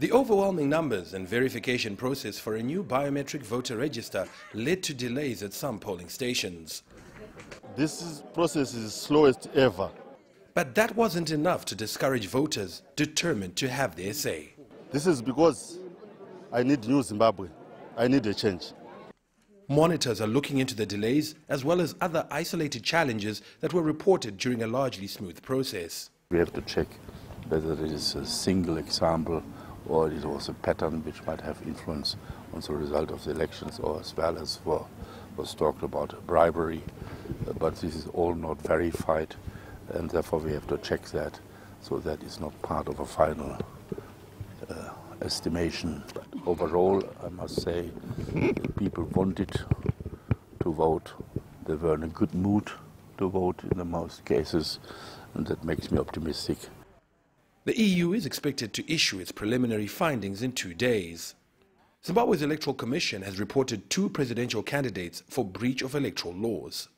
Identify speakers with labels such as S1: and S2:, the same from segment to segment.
S1: The overwhelming numbers and verification process for a new biometric voter register led to delays at some polling stations.
S2: This process is slowest ever.
S1: But that wasn't enough to discourage voters determined to have their say.
S2: This is because I need new Zimbabwe. I need a change.
S1: Monitors are looking into the delays as well as other isolated challenges that were reported during a largely smooth process.
S3: We have to check whether it is a single example or it was a pattern which might have influence on the result of the elections, or as well as was talked about bribery. But this is all not verified, and therefore we have to check that, so that is not part of a final estimation. But overall, I must say, people wanted to vote. They were in a good mood to vote in the most cases, and that makes me optimistic.
S1: The EU is expected to issue its preliminary findings in 2 days. Zimbabwe's Electoral Commission has reported 2 presidential candidates for breach of electoral laws.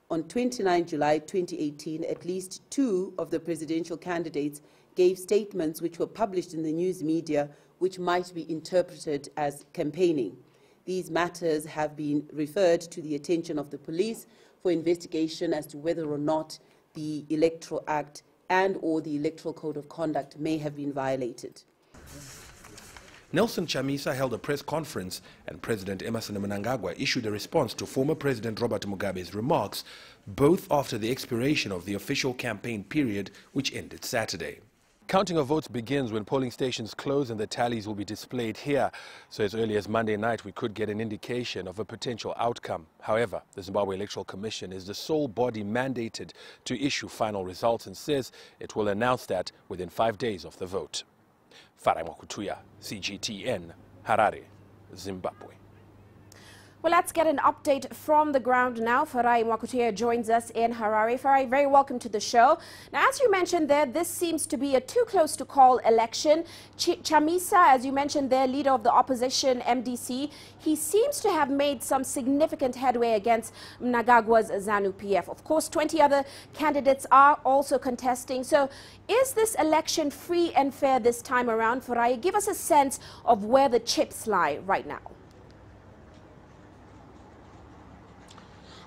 S4: On 29 July 2018, at least 2 of the presidential candidates gave statements which were published in the news media which might be interpreted as campaigning. These matters have been referred to the attention of the police for investigation as to whether or not the Electoral Act and/or the Electoral Code of Conduct may have been violated.
S1: Nelson Chamisa held a press conference and President Emmerson Mnangagwa issued a response to former President Robert Mugabe's remarks, both after the expiration of the official campaign period, which ended Saturday. Counting of votes begins when polling stations close and the tallies will be displayed here. So as early as Monday night, we could get an indication of a potential outcome. However, the Zimbabwe Electoral Commission is the sole body mandated to issue final results and says it will announce that within 5 days of the vote. Farai Mwakutuya, CGTN, Harare, Zimbabwe.
S5: Well, let's get an update from the ground now. Farai Mwakutuya joins us in Harare. Farai, very welcome to the show. Now, as you mentioned there, this seems to be a too close to call election. Chamisa, as you mentioned there, leader of the opposition, MDC, he seems to have made some significant headway against Mnangagwa's ZANU-PF. Of course, 20 other candidates are also contesting. So is this election free and fair this time around, Farai? Give us a sense of where the chips lie right now.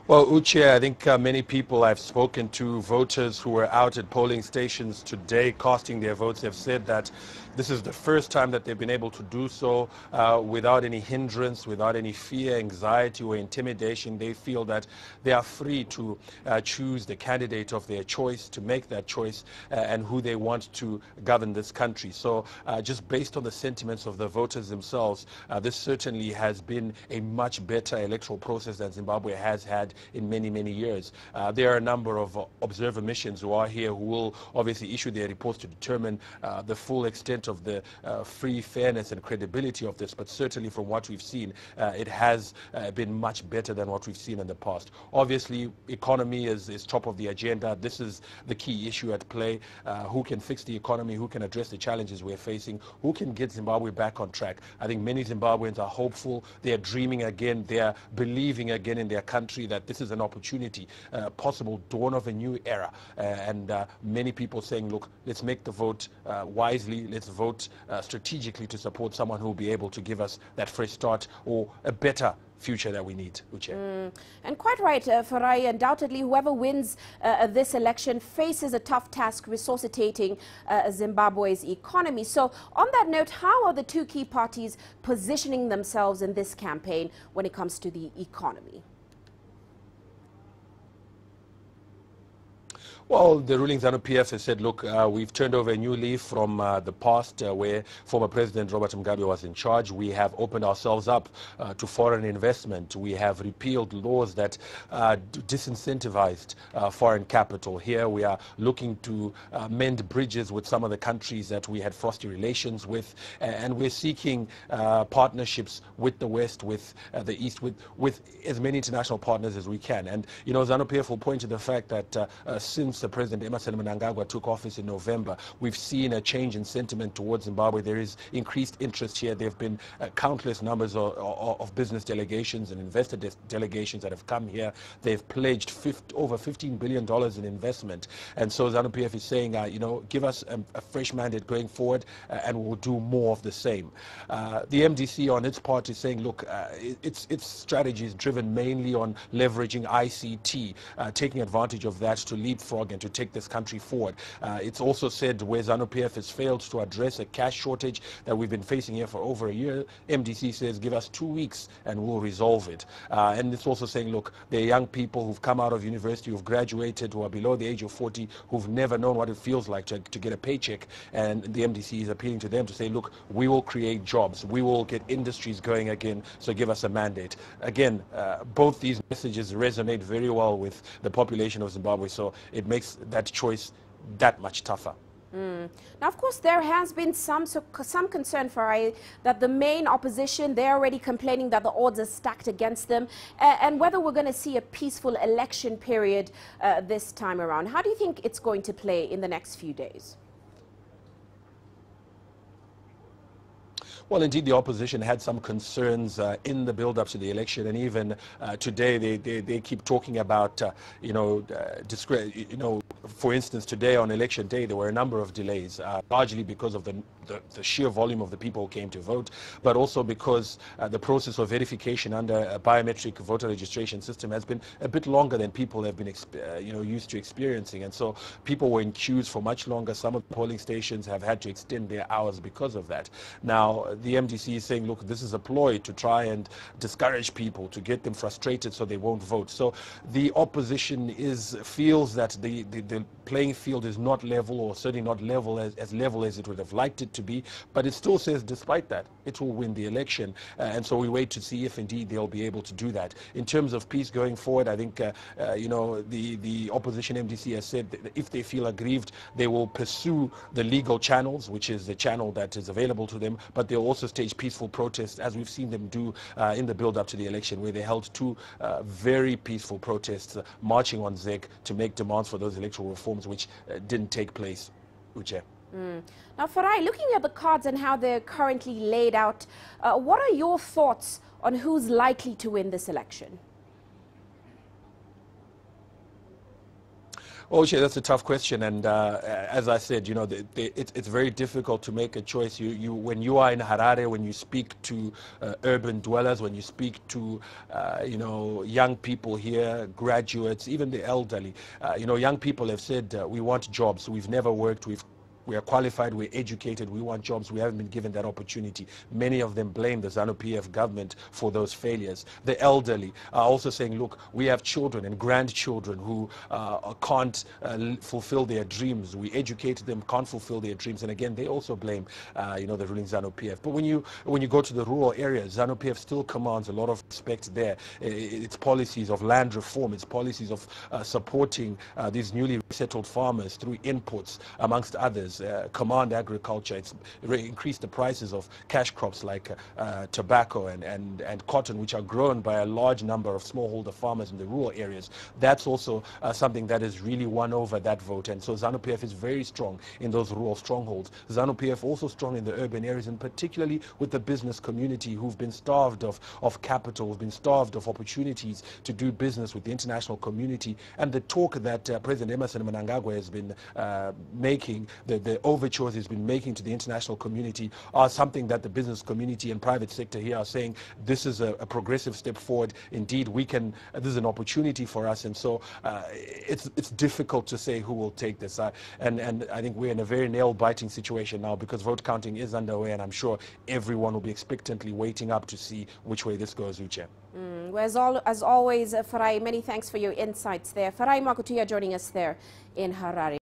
S1: Well, Uche, I think many people I've spoken to, voters who were out at polling stations today casting their votes, have said that this is the first time that they've been able to do so without any hindrance, without any fear, anxiety or intimidation. They feel that they are free to choose the candidate of their choice, to make that choice and who they want to govern this country. So just based on the sentiments of the voters themselves, this certainly has been a much better electoral process than Zimbabwe has had in many, many years. There are a number of observer missions who are here who will obviously issue their reports to determine the full extent of the free fairness and credibility of this, but certainly from what we've seen, it has been much better than what we've seen in the past. Obviously, economy is top of the agenda. This is the key issue at play. Who can fix the economy? Who can address the challenges we're facing? Who can get Zimbabwe back on track? I think many Zimbabweans are hopeful. They're dreaming again. They're believing again in their country that this is an opportunity, possible dawn of a new era. And many people saying, look, let's make the vote wisely. Let's vote strategically to support someone who will be able to give us that fresh start or a better future that we need, Uche.
S5: And quite right, Farai, undoubtedly whoever wins this election faces a tough task resuscitating Zimbabwe's economy. So on that note, how are the 2 key parties positioning themselves in this campaign when it comes to the economy?
S1: Well, the ruling ZANU-PF has said, look, we've turned over a new leaf from the past where former President Robert Mugabe was in charge. We have opened ourselves up to foreign investment. We have repealed laws that disincentivized foreign capital. Here we are looking to mend bridges with some of the countries that we had frosty relations with, and we're seeking partnerships with the West, with the East, with as many international partners as we can. And, you know, ZANU-PF will point to the fact that since since President Emmerson Mnangagwa took office in November, we've seen a change in sentiment towards Zimbabwe. There is increased interest here. There have been countless numbers of business delegations and investor delegations that have come here. They've pledged over $15 billion in investment. And so ZANU-PF is saying, you know, give us a fresh mandate going forward and we'll do more of the same. The MDC on its part is saying, look, its strategy is driven mainly on leveraging ICT, taking advantage of that to leapfrog and to take this country forward. It's also said where ZANU-PF has failed to address a cash shortage that we've been facing here for over a year, MDC says give us 2 weeks and we'll resolve it. And it's also saying, look, there are young people who've come out of university, who've graduated, who are below the age of 40, who've never known what it feels like to get a paycheck. And the MDC is appealing to them to say, look, we will create jobs. We will get industries going again, so give us a mandate. Again, both these messages resonate very well with the population of Zimbabwe, so it makes that choice that much tougher.
S5: Now, of course, there has been some concern, Farai, that the main opposition, they're already complaining that the odds are stacked against them, and whether we're going to see a peaceful election period this time around. How do you think it's going to play in the next few days?
S1: Well, indeed, the opposition had some concerns in the build-up to the election, and even today they keep talking about, for instance, today on election day, there were a number of delays, largely because of the sheer volume of the people who came to vote, but also because the process of verification under a biometric voter registration system has been a bit longer than people have been used to experiencing, and so people were in queues for much longer. Some of the polling stations have had to extend their hours because of that. Now, the MDC is saying, look, this is a ploy to try and discourage people, to get them frustrated so they won't vote. So the opposition feels that the playing field is not level, or certainly not level as level as it would have liked it to be, but it still says despite that it will win the election, and so we wait to see if indeed they'll be able to do that. In terms of peace going forward, I think the opposition MDC has said that if they feel aggrieved, they will pursue the legal channels, which is the channel that is available to them, but they'll also stage peaceful protests, as we've seen them do in the build-up to the election, where they held 2 very peaceful protests, marching on ZEC to make demands for those electoral reforms, which didn't take place. Uche.
S5: Now, Farai, looking at the cards and how they're currently laid out, what are your thoughts on who's likely to win this election?
S1: Oh, Uche, that's a tough question, and as I said, it's very difficult to make a choice. When you are in Harare, when you speak to urban dwellers, when you speak to young people here, graduates, even the elderly, young people have said we want jobs. We've never worked. We are qualified, we're educated, we want jobs, we haven't been given that opportunity. Many of them blame the ZANU-PF government for those failures. The elderly are also saying, look, we have children and grandchildren who can't fulfill their dreams. We educated them, can't fulfill their dreams. And again, they also blame, the ruling ZANU-PF. But when you go to the rural areas, ZANU-PF still commands a lot of respect there. Its policies of land reform, its policies of supporting these newly settled farmers through inputs, amongst others. Command agriculture. It's increased the prices of cash crops like tobacco and cotton, which are grown by a large number of smallholder farmers in the rural areas. That's also something that has really won over that vote. And so ZANU-PF is very strong in those rural strongholds. ZANU-PF also strong in the urban areas, and particularly with the business community, who've been starved of capital, who've been starved of opportunities to do business with the international community. And the talk that President Emmerson Mnangagwa has been making, the overtures he's been making to the international community, are something that the business community and private sector here are saying, this is a progressive step forward. Indeed, this is an opportunity for us, and so it's difficult to say who will take this. And I think we're in a very nail-biting situation now, because vote counting is underway, and I'm sure everyone will be expectantly waiting up to see which way this goes, Uche.
S5: Well, as always, Farai, many thanks for your insights there. Farai Mwakutuya joining us there in Harare.